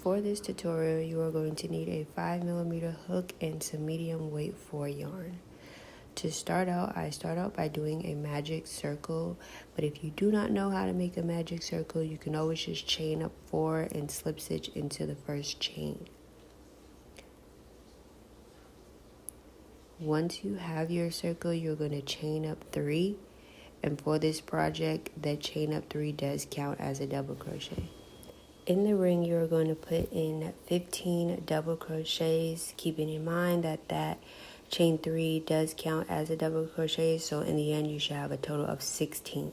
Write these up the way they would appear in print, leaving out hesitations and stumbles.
For this tutorial, you are going to need a 5mm hook and some medium weight 4 yarn. To start out, I start out by doing a magic circle, but if you do not know how to make a magic circle, you can always just chain up 4 and slip stitch into the first chain. Once you have your circle, you're going to chain up 3, and for this project, that chain up 3 does count as a double crochet. In the ring, you're going to put in 15 double crochets, keeping in mind that chain 3 does count as a double crochet, so in the end you should have a total of 16.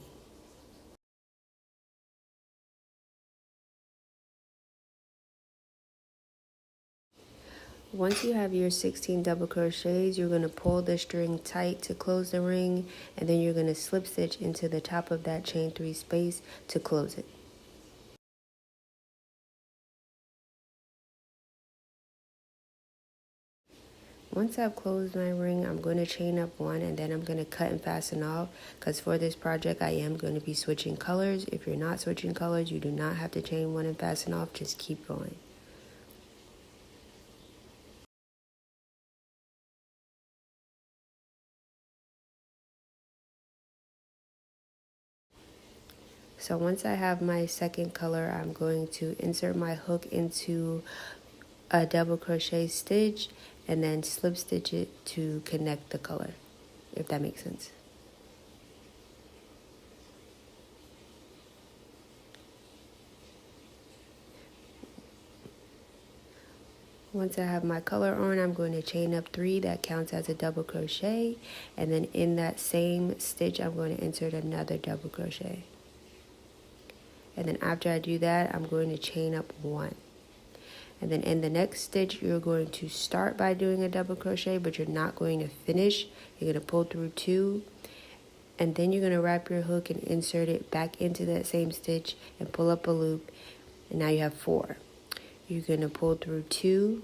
Once you have your 16 double crochets, you're going to pull the string tight to close the ring, and then you're going to slip stitch into the top of that chain 3 space to close it. Once I've closed my ring, I'm going to chain up 1, and then I'm going to cut and fasten off, because for this project I am going to be switching colors. If you're not switching colors, you do not have to chain 1 and fasten off, just keep going. So once I have my second color, I'm going to insert my hook into a double crochet stitch and then slip stitch it to connect the color, if that makes sense. Once I have my color on, I'm going to chain up 3, that counts as a double crochet, and then in that same stitch I'm going to insert another double crochet. And then after I do that, I'm going to chain up 1. And then in the next stitch, you're going to start by doing a double crochet, but you're not going to finish. You're going to pull through 2, and then you're going to wrap your hook and insert it back into that same stitch and pull up a loop, and now you have 4. You're going to pull through 2,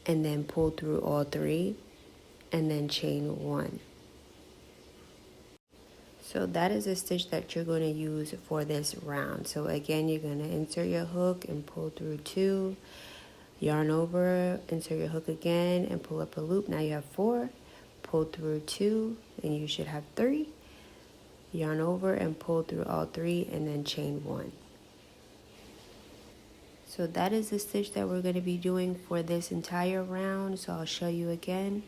and then pull through all 3, and then chain 1. So that is a stitch that you're going to use for this round. So again, you're going to insert your hook and pull through 2, yarn over, insert your hook again and pull up a loop. Now you have 4, pull through 2, and you should have 3, yarn over and pull through all 3, and then chain 1. So that is the stitch that we're going to be doing for this entire round. So I'll show you again.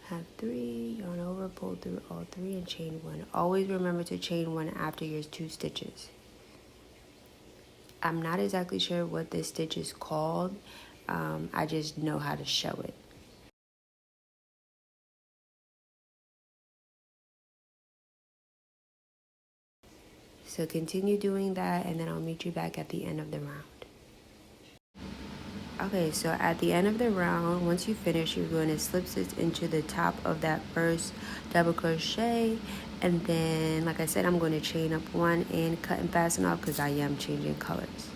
Have 3, yarn over, pull through all 3, and chain 1. Always remember to chain 1 after your 2 stitches. I'm not exactly sure what this stitch is called. I just know how to show it. So continue doing that, and then I'll meet you back at the end of the round. Okay, so at the end of the round, once you finish, you're going to slip stitch into the top of that first double crochet, and then, like I said, I'm going to chain up 1 and cut and fasten off because I am changing colors.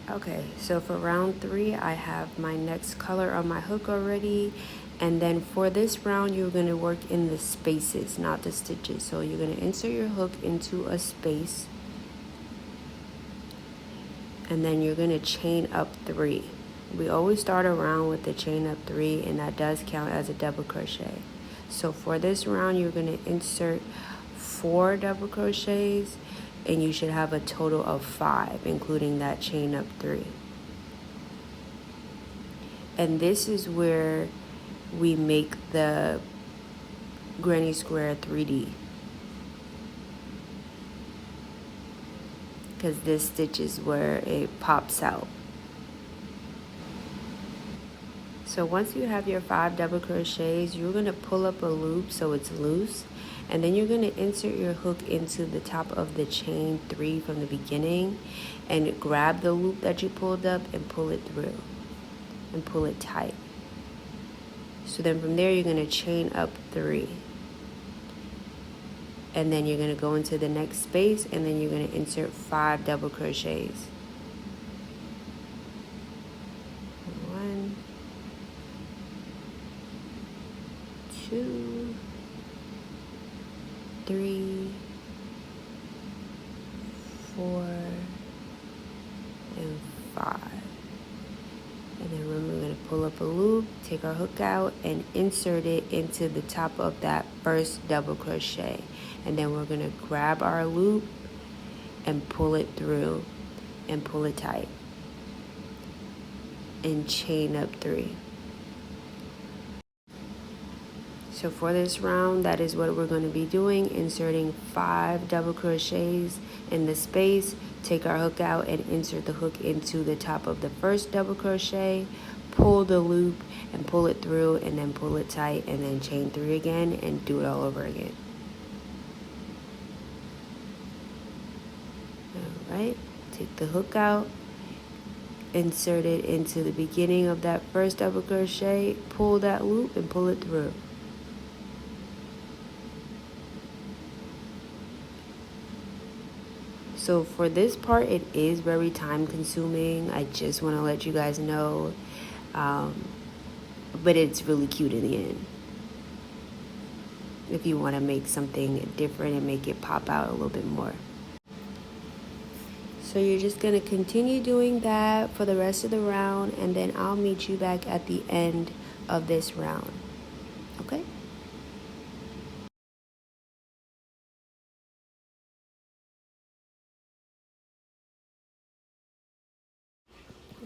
Okay, so for round 3, I have my next color on my hook already, and then for this round, you're going to work in the spaces, not the stitches. So you're going to insert your hook into a space, and then you're going to chain up 3. We always start a round with the chain up 3, and that does count as a double crochet. So for this round, you're going to insert 4 double crochets, and you should have a total of 5, including that chain up 3. And this is where we make the granny square 3D, because this stitch is where it pops out. So once you have your 5 double crochets, you're going to pull up a loop so it's loose, and then you're going to insert your hook into the top of the chain 3 from the beginning and grab the loop that you pulled up and pull it through and pull it tight. So then from there, you're going to chain up 3. and then you're going to go into the next space, and then you're going to insert 5 double crochets. 1, 2, 3, 4, and 5. And then remember, we're going to pull up a loop, take our hook out, and insert it into the top of that first double crochet. And then we're going to grab our loop and pull it through and pull it tight. And chain up 3. So for this round, that is what we're going to be doing, inserting 5 double crochets in the space, take our hook out and insert the hook into the top of the first double crochet, pull the loop and pull it through, and then pull it tight, and then chain 3 again and do it all over again. All right, take the hook out, insert it into the beginning of that first double crochet, pull that loop and pull it through. So for this part, it is very time consuming. I just want to let you guys know, but it's really cute in the end. If you want to make something different and make it pop out a little bit more. So you're just going to continue doing that for the rest of the round, and then I'll meet you back at the end of this round. Okay?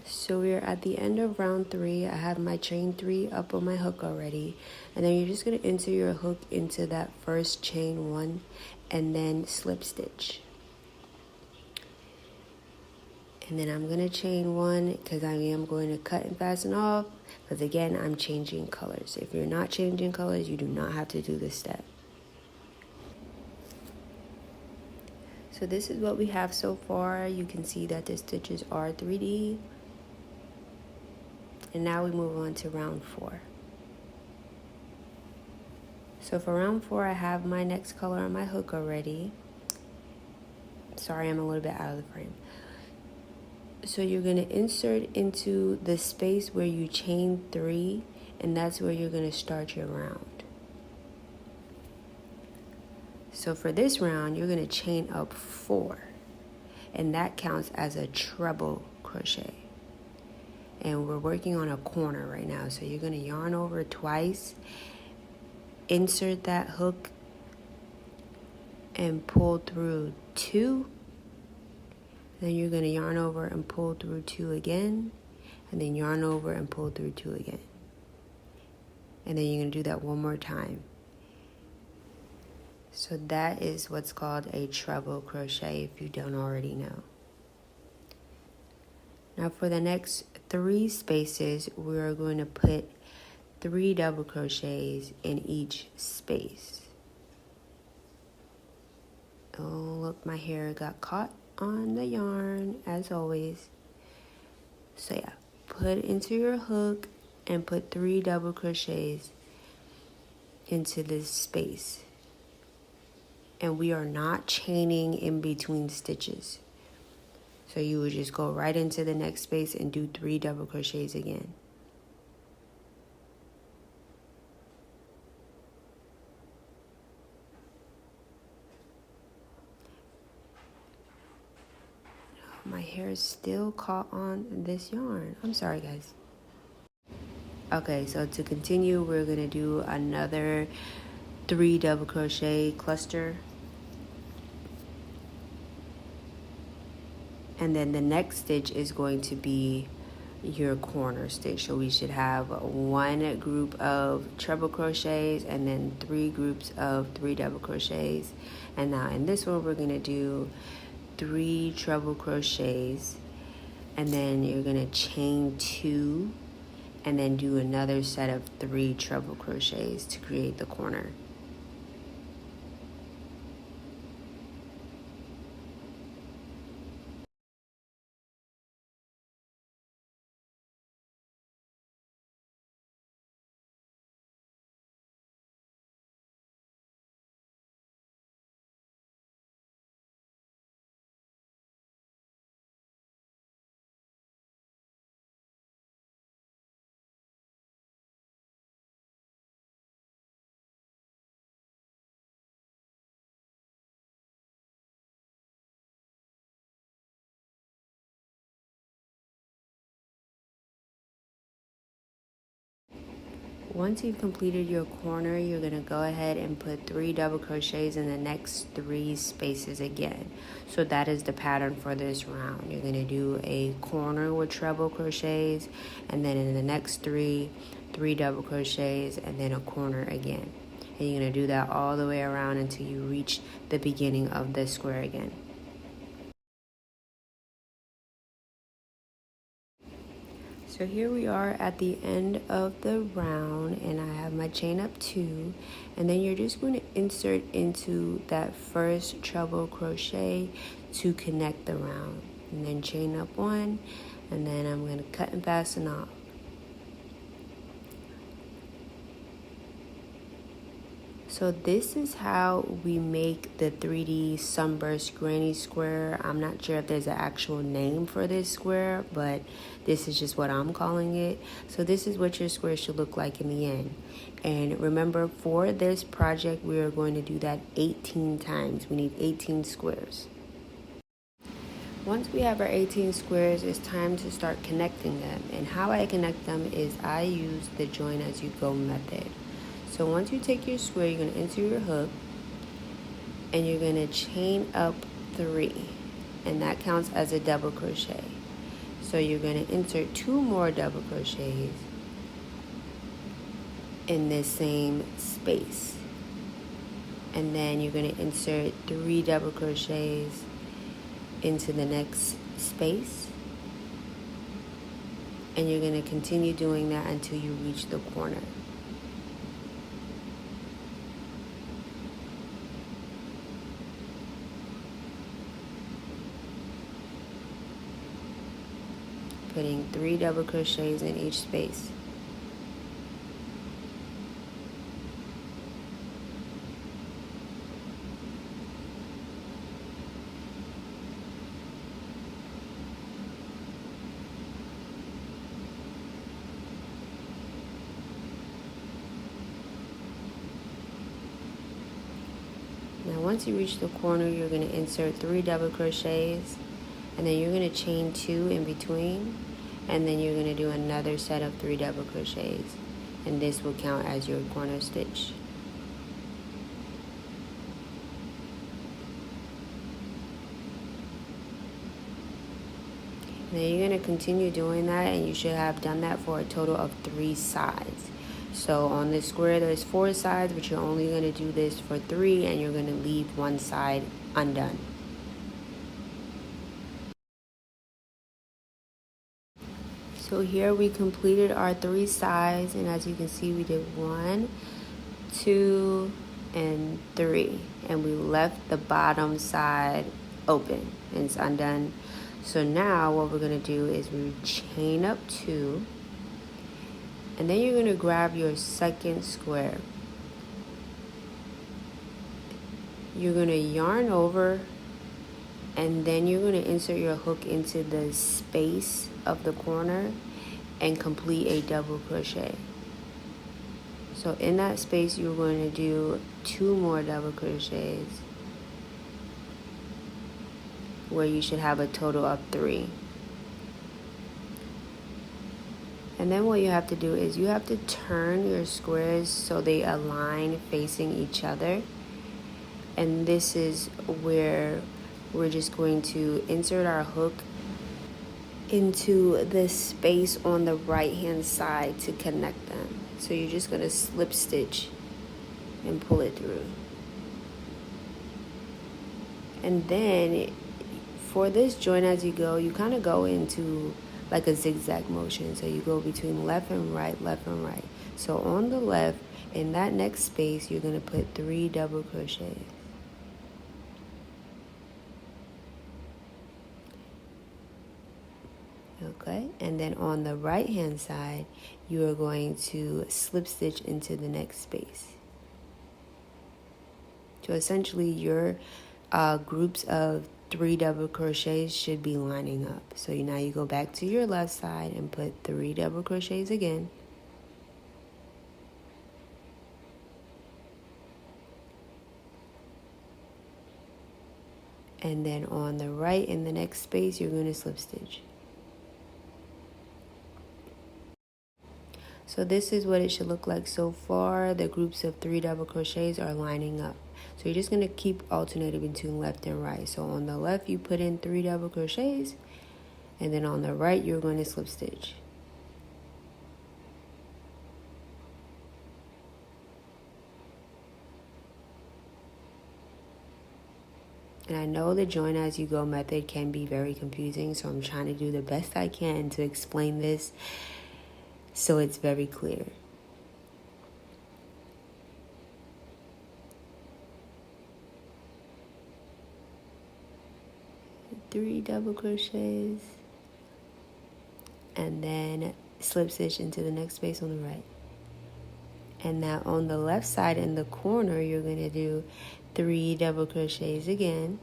So we're at the end of round 3. I have my chain 3 up on my hook already. And then you're just going to insert your hook into that first chain 1 and then slip stitch. And then I'm going to chain 1 because I am going to cut and fasten off, because again, I'm changing colors. If you're not changing colors, you do not have to do this step. So this is what we have so far. You can see that the stitches are 3D. And now we move on to round 4. So for round 4, I have my next color on my hook already. Sorry, I'm a little bit out of the frame. So you're going to insert into the space where you chain 3, and that's where you're going to start your round. So for this round, you're going to chain up 4, and that counts as a treble crochet. And we're working on a corner right now, so you're going to yarn over twice, insert that hook, and pull through 2. Then you're going to yarn over and pull through 2 again, and then yarn over and pull through 2 again. And then you're going to do that one more time. So that is what's called a treble crochet, if you don't already know. Now for the next 3 spaces, we're going to put 3 double crochets in each space. Oh, look, my hair got caught on the yarn as always. So yeah, put into your hook and put 3 double crochets into this space. And we are not chaining in between stitches. So you would just go right into the next space and do 3 double crochets again. My hair is still caught on this yarn. I'm sorry, guys. Okay, so to continue, we're going to do another 3 double crochet cluster. And then the next stitch is going to be your corner stitch. So we should have 1 group of treble crochets and then 3 groups of 3 double crochets. And now in this one, we're going to do 3 treble crochets, and then you're going to chain 2 and then do another set of 3 treble crochets to create the corner. Once you've completed your corner, you're going to go ahead and put 3 double crochets in the next 3 spaces again. So that is the pattern for this round. You're going to do a corner with treble crochets, and then in the next 3 double crochets, and then a corner again. And you're going to do that all the way around until you reach the beginning of the square again. So here we are at the end of the round, and I have my chain up 2, and then you're just going to insert into that first treble crochet to connect the round, and then chain up 1, and then I'm going to cut and fasten off. So this is how we make the 3D Sunburst granny square. I'm not sure if there's an actual name for this square, but this is just what I'm calling it. So this is what your square should look like in the end. And remember, for this project, we are going to do that 18 times. We need 18 squares. Once we have our 18 squares, it's time to start connecting them. And how I connect them is I use the join as you go method. So once you take your square, you're going to enter your hook, and you're going to chain up 3, and that counts as a double crochet. So you're going to insert 2 more double crochets in this same space, and then you're going to insert 3 double crochets into the next space, and you're going to continue doing that until you reach the corner. Putting 3 double crochets in each space. Now once you reach the corner, you're going to insert 3 double crochets, and then you're going to chain 2 in between, and then you're going to do another set of 3 double crochets, and this will count as your corner stitch. Now you're going to continue doing that, and you should have done that for a total of 3 sides. So on this square there's 4 sides, but you're only going to do this for 3, and you're going to leave 1 side undone. So here we completed our 3 sides, and as you can see, we did 1, 2, and 3, and we left the bottom side open, and it's undone. So now what we're going to do is we chain up 2, and then you're going to grab your second square. You're going to yarn over, and then you're going to insert your hook into the space of the corner and complete a double crochet. So in that space, you're going to do 2 more double crochets, where you should have a total of 3. And then what you have to do is you have to turn your squares so they align facing each other. And this is where we're just going to insert our hook into the space on the right hand side to connect them. So you're just going to slip stitch and pull it through. And then for this join as you go, you kind of go into like a zigzag motion. So you go between left and right, left and right. So on the left, in that next space, you're going to put 3 double crochets. Okay, and then on the right hand side, you are going to slip stitch into the next space. So essentially your groups of 3 double crochets should be lining up. So now you go back to your left side and put 3 double crochets again. And then on the right in the next space, you're going to slip stitch. So this is what it should look like so far. The groups of 3 double crochets are lining up. So you're just going to keep alternating between left and right. So on the left you put in 3 double crochets, and then on the right you're going to slip stitch. And I know the join as you go method can be very confusing, so I'm trying to do the best I can to explain this so it's very clear. Three double crochets, and then slip stitch into the next space on the right. And now on the left side in the corner, you're going to do 3 double crochets again.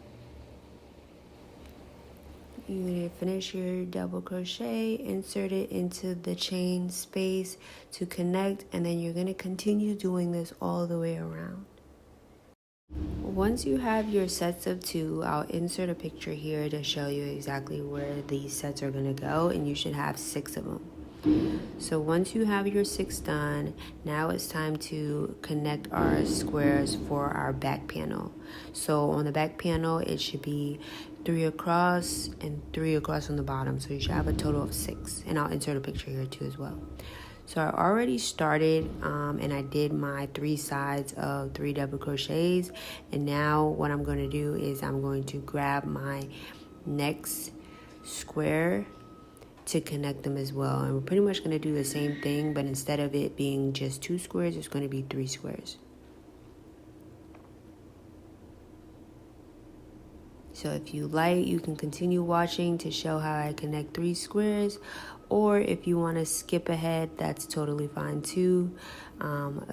You're going to finish your double crochet, insert it into the chain space to connect, and then you're going to continue doing this all the way around. Once you have your sets of 2, I'll insert a picture here to show you exactly where these sets are going to go, and you should have 6 of them. So once you have your 6 done, now it's time to connect our squares for our back panel. So on the back panel, it should be 3 across and 3 across on the bottom. So you should have a total of 6. And I'll insert a picture here too as well. So I already started and I did my 3 sides of 3 double crochets. And now what I'm going to do is I'm going to grab my next square to connect them as well. And we're pretty much going to do the same thing, but instead of it being just 2 squares, it's going to be 3 squares. So if you like, you can continue watching to show how I connect 3 squares, or if you want to skip ahead, that's totally fine too.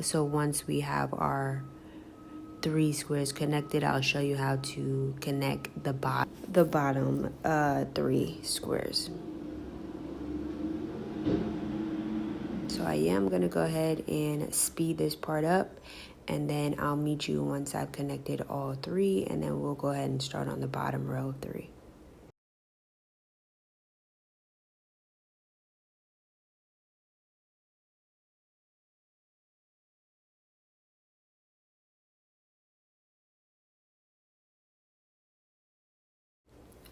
So once we have our 3 squares connected, I'll show you how to connect the bottom 3 squares. So I am going to go ahead and speed this part up, and then I'll meet you once I've connected all 3, and then we'll go ahead and start on the bottom row of 3.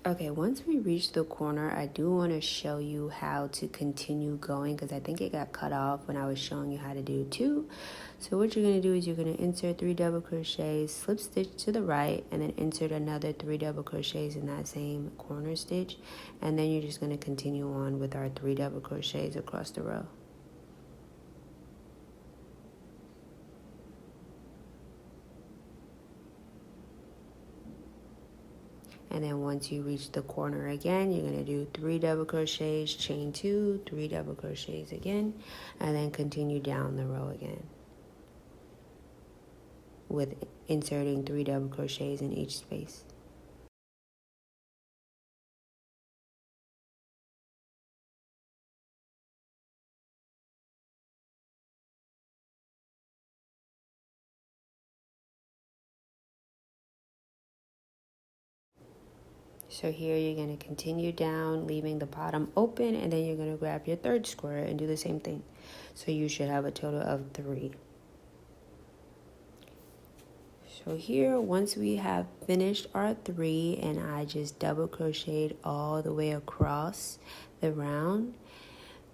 Okay, once we reach the corner, I do want to show you how to continue going because I think it got cut off when I was showing you how to do 2. So what you're going to do is you're going to insert 3 double crochets, slip stitch to the right, and then insert another 3 double crochets in that same corner stitch. And then you're just going to continue on with our 3 double crochets across the row. And then once you reach the corner again, you're going to do 3 double crochets, chain 2, 3 double crochets again, and then continue down the row again with inserting 3 double crochets in each space. So here you're going to continue down, leaving the bottom open, and then you're going to grab your 3rd square and do the same thing. So you should have a total of 3. So here, once we have finished our 3, and I just double crocheted all the way across the round,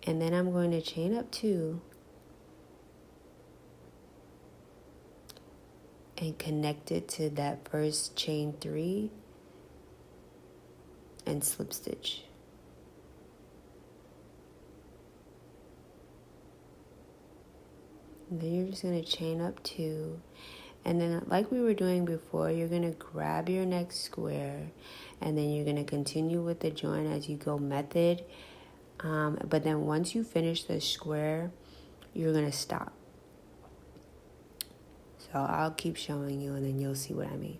and then I'm going to chain up 2 and connect it to that first chain 3 and slip stitch. And then you're just going to chain up 2, and then like we were doing before, you're going to grab your next square, and then you're going to continue with the join as you go method. But then once you finish the square, you're going to stop. So I'll keep showing you, and then you'll see what I mean.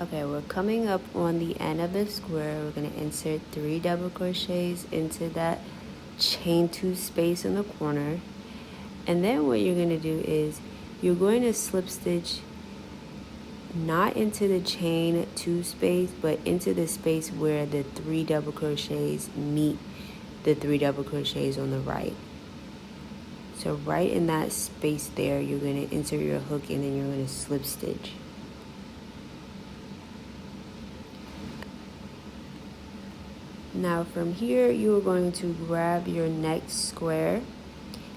Okay, we're coming up on the end of the square. We're going to insert 3 double crochets into that chain 2 space in the corner. And then what you're going to do is you're going to slip stitch not into the chain 2 space, but into the space where the 3 double crochets meet the 3 double crochets on the right. So right in that space there, you're going to insert your hook and then you're going to slip stitch. Now from here, you are going to grab your next square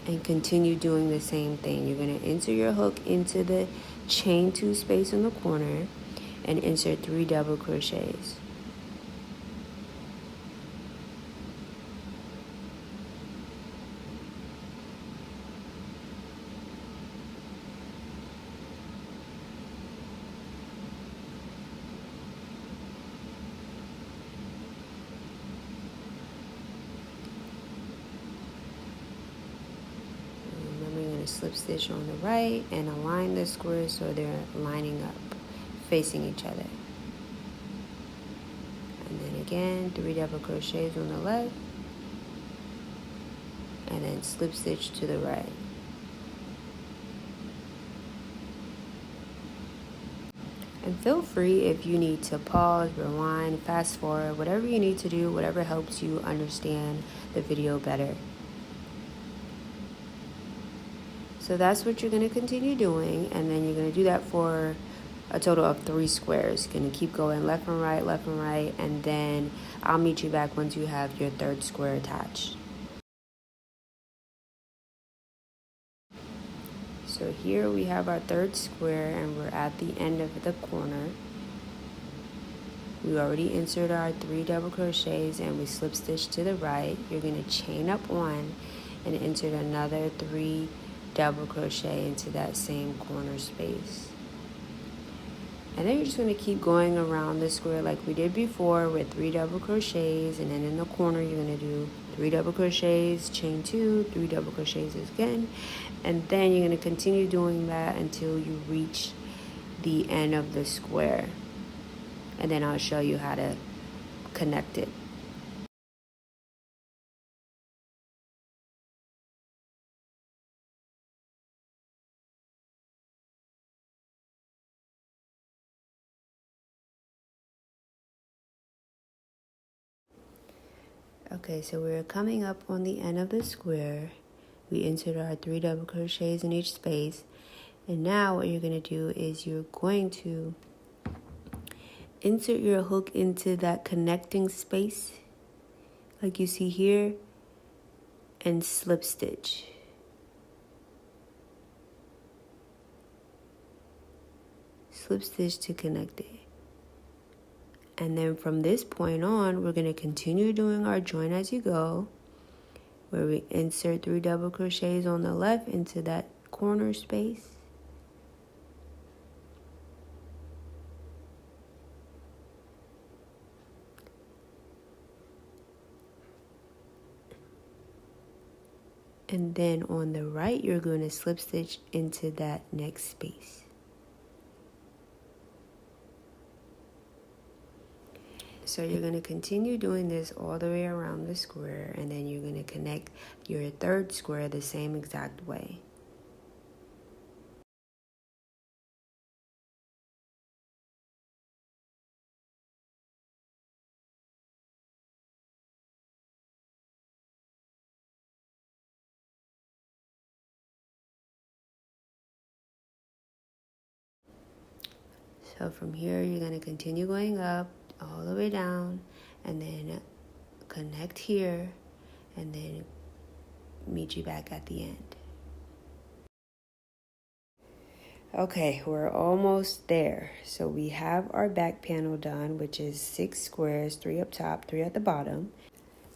and continue doing the same thing. You're going to insert your hook into the chain 2 space in the corner and insert 3 double crochets. Slip stitch on the right and align the squares so they're lining up, facing each other. And then again, 3 double crochets on the left, and then slip stitch to the right. And feel free if you need to pause, rewind, fast forward, whatever you need to do, whatever helps you understand the video better. So that's what you're going to continue doing, and then you're going to do that for a total of 3 squares. You're going to keep going left and right, and then I'll meet you back once you have your 3rd square attached. So here we have our 3rd square, and we're at the end of the corner. We already inserted our 3 double crochets and we slip stitch to the right. You're going to chain up 1 and insert another 3 double crochet into that same corner space. And then you're just going to keep going around the square like we did before with 3 double crochets, and then in the corner you're going to do 3 double crochets, chain 2, 3 double crochets again, and then you're going to continue doing that until you reach the end of the square, and then I'll show you how to connect it. Okay, so we're coming up on the end of the square. We insert our 3 double crochets in each space. And now what you're going to do is you're going to insert your hook into that connecting space, like you see here, and slip stitch. Slip stitch to connect it. And then from this point on, we're going to continue doing our join as you go, where we insert 3 double crochets on the left into that corner space. And then on the right, you're going to slip stitch into that next space. So you're going to continue doing this all the way around the square, and then you're going to connect your 3rd square the same exact way. So from here, you're going to continue going up all the way down, and then connect here, and then meet you back at the end. Okay, we're almost there. So we have our back panel done, which is 6 squares, 3 up top, 3 at the bottom.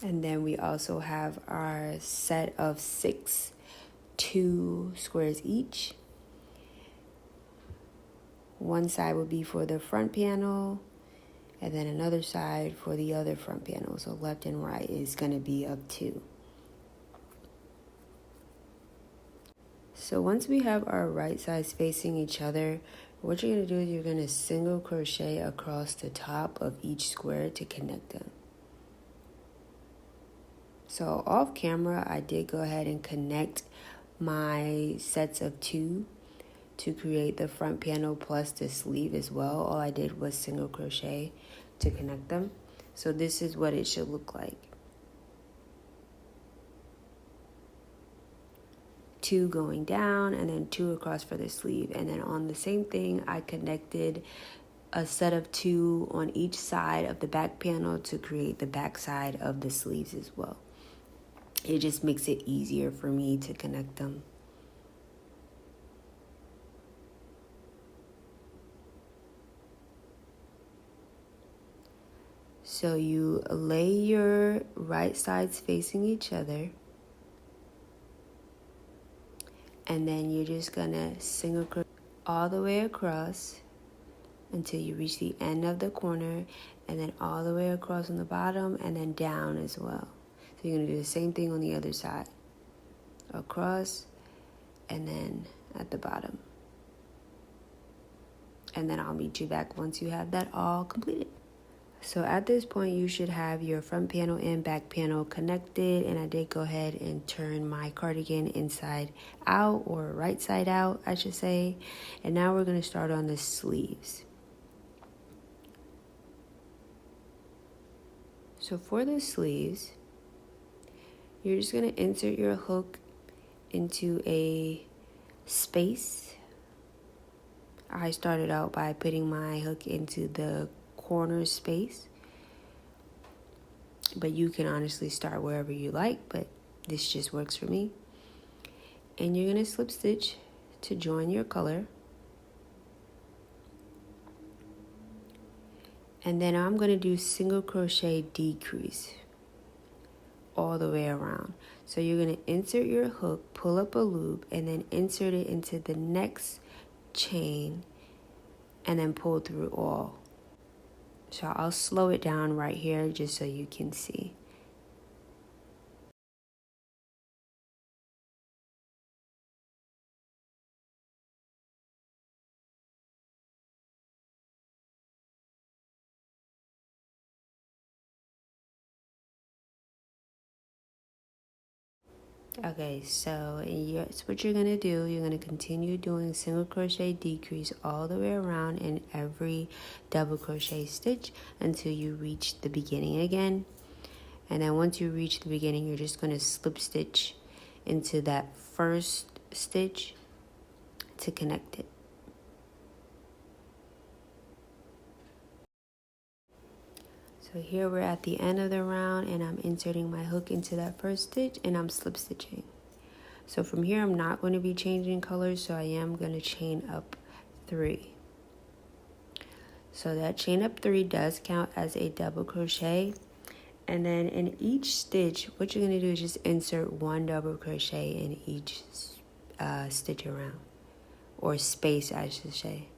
And then we also have our set of 6 2 squares each. One side will be for the front panel, and then another side for the other front panel. So left and right is going to be up 2. So once we have our right sides facing each other, What you're going to do is you're going to single crochet across the top of each square to connect them. So off camera, I did go ahead and connect my sets of 2 to create the front panel plus the sleeve as well. All I did was single crochet to connect them. So this is what it should look like. 2 going down and then 2 across for the sleeve. And then on the same thing, I connected a set of 2 on each side of the back panel to create the back side of the sleeves as well. It just makes it easier for me to connect them. So you lay your right sides facing each other. And then you're just gonna single crochet all the way across until you reach the end of the corner, and then all the way across on the bottom and then down as well. So you're gonna do the same thing on the other side. Across and then at the bottom. And then I'll meet you back once you have that all completed. So at this point, you should have your front panel and back panel connected, and I did go ahead and turn my cardigan inside out, or right side out, I should say. And now we're going to start on the sleeves. So for the sleeves, you're just going to insert your hook into a space. I started out by putting my hook into the corner space, but you can honestly start wherever you like, but this just works for me. And you're going to slip stitch to join your color, and then I'm going to do single crochet decrease all the way around. So you're going to insert your hook, pull up a loop, and then insert it into the next chain and then pull through all. So I'll slow it down right here just so you can see. Okay, so what you're going to do, you're going to continue doing single crochet decrease all the way around in every double crochet stitch until you reach the beginning again. And then once you reach the beginning, you're just going to slip stitch into that first stitch to connect it. So here we're at the end of the round, and I'm inserting my hook into that first stitch and I'm slip stitching. So from here, I'm not going to be changing colors, so I am going to chain up 3. So that chain up 3 does count as a double crochet. And then in each stitch, what you're going to do is just insert 1 double crochet in each stitch around, or space, I should say.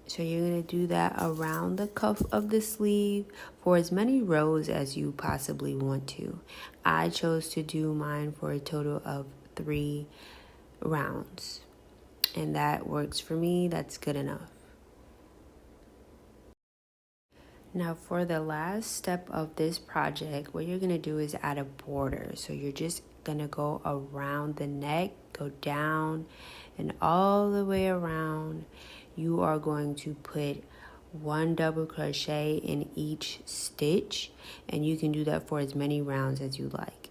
So you're going to do that around the cuff of the sleeve for as many rows as you possibly want to. I chose to do mine for a total of 3 rounds, and that works for me. That's good enough. Now for the last step of this project, what you're going to do is add a border. So you're just going to go around the neck, go down, and all the way around. You are going to put 1 double crochet in each stitch, and you can do that for as many rounds as you like.